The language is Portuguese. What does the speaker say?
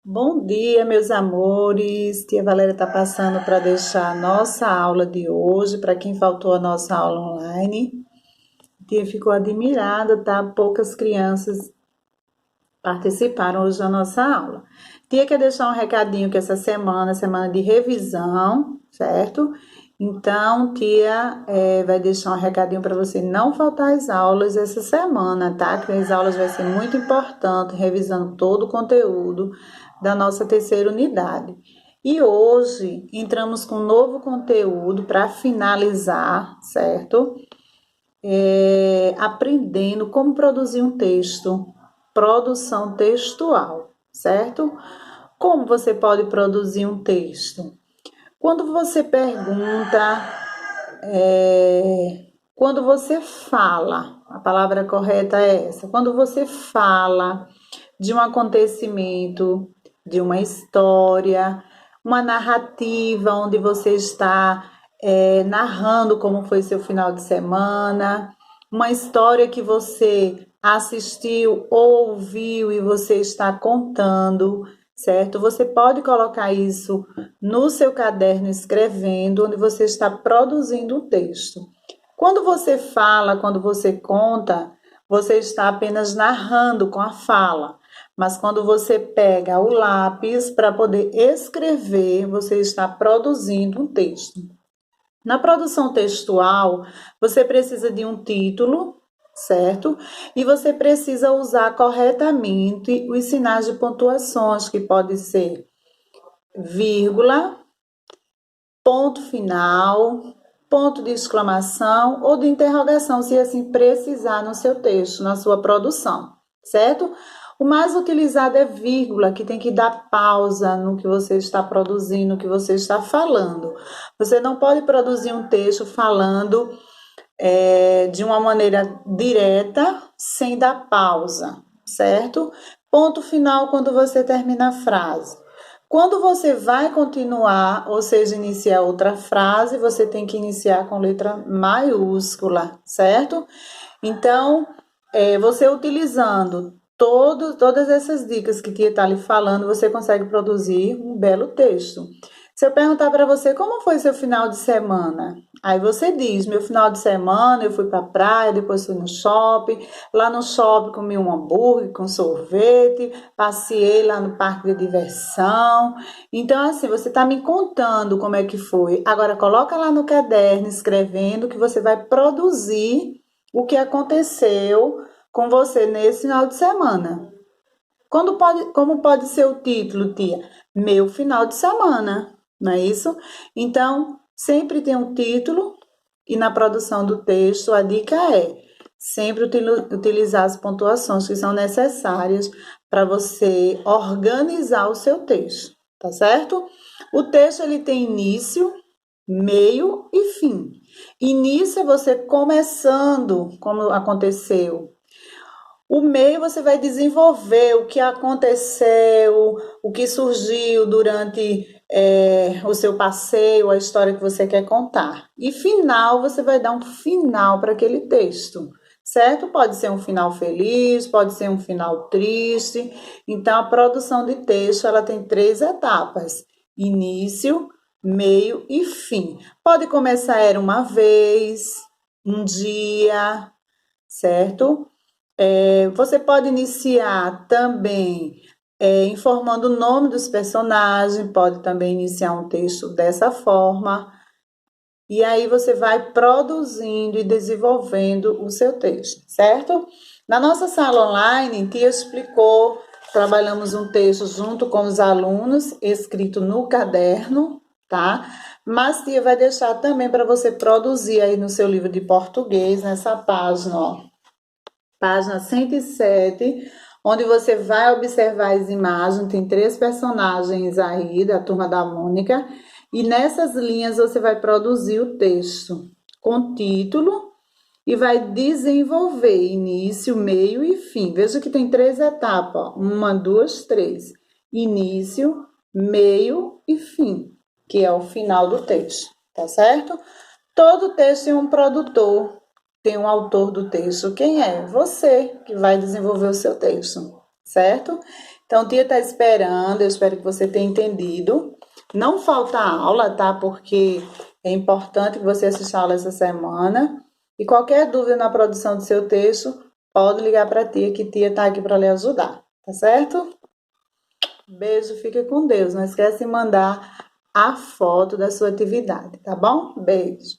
Bom dia, meus amores. Tia Valéria está passando para deixar a nossa aula de hoje, para quem faltou a nossa aula online. Tia ficou admirada, tá? Poucas crianças participaram hoje da nossa aula. Tia quer deixar um recadinho que essa semana é semana de revisão, certo? Então, tia vai deixar um recadinho para você não faltar às aulas essa semana, tá? Que as aulas vai ser muito importante, revisando todo o conteúdo da nossa terceira unidade. E hoje entramos com um novo conteúdo para finalizar, certo? Aprendendo como produzir um texto, produção textual, certo? Como você pode produzir um texto? Quando você pergunta, quando você fala, a palavra correta é essa, quando você fala de um acontecimento, de uma história, uma narrativa onde você está narrando como foi seu final de semana, uma história que você assistiu ou ouviu e você está contando, certo? Você pode colocar isso no seu caderno escrevendo, onde você está produzindo um texto. Quando você fala, quando você conta, você está apenas narrando com a fala. Mas quando você pega o lápis para poder escrever, você está produzindo um texto. Na produção textual, você precisa de um título, certo? E você precisa usar corretamente os sinais de pontuações, que pode ser vírgula, ponto final, ponto de exclamação ou de interrogação, se assim precisar no seu texto, na sua produção, certo? O mais utilizado é vírgula, que tem que dar pausa no que você está produzindo, no que você está falando. Você não pode produzir um texto falando de uma maneira direta, sem dar pausa, certo? Ponto final quando você termina a frase. Quando você vai continuar, ou seja, iniciar outra frase, você tem que iniciar com letra maiúscula, certo? Então, você utilizando todas essas dicas que Tia está lhe falando, você consegue produzir um belo texto. Se eu perguntar para você como foi seu final de semana, aí você diz: meu final de semana eu fui para a praia, depois fui no shopping, lá no shopping comi um hambúrguer com sorvete, passei lá no parque de diversão. Então, assim, você está me contando como é que foi. Agora, coloca lá no caderno, escrevendo, que você vai produzir o que aconteceu com você nesse final de semana. Como pode ser o título, tia? Meu final de semana, não é isso? Então, sempre tem um título e na produção do texto a dica é sempre utilizar as pontuações que são necessárias para você organizar o seu texto, tá certo? O texto ele tem início, meio e fim. Início é você começando, como aconteceu. O meio você vai desenvolver o que aconteceu, o que surgiu durante o seu passeio, a história que você quer contar. E final, você vai dar um final para aquele texto, certo? Pode ser um final feliz, pode ser um final triste. Então, a produção de texto ela tem 3 etapas: início, meio e fim. Pode começar era uma vez, um dia, certo? Você pode iniciar também informando o nome dos personagens, pode também iniciar um texto dessa forma, e aí você vai produzindo e desenvolvendo o seu texto, certo? Na nossa sala online, Tia explicou, trabalhamos um texto junto com os alunos, escrito no caderno, tá? Mas Tia vai deixar também para você produzir aí no seu livro de português, nessa página, ó. Página 107, onde você vai observar as imagens, tem 3 personagens aí da Turma da Mônica, e nessas linhas você vai produzir o texto com título e vai desenvolver início, meio e fim. Veja que tem 3 etapas, ó. 1, 2, 3. Início, meio e fim, que é o final do texto, tá certo? Todo texto tem um produtor, tem um autor do texto. Quem é? Você que vai desenvolver o seu texto, certo? Então, tia tá esperando, eu espero que você tenha entendido. Não falta aula, tá? Porque é importante que você assista a aula essa semana. E qualquer dúvida na produção do seu texto, pode ligar para a tia, que tia tá aqui para lhe ajudar, tá certo? Beijo, fica com Deus. Não esquece de mandar a foto da sua atividade, tá bom? Beijo.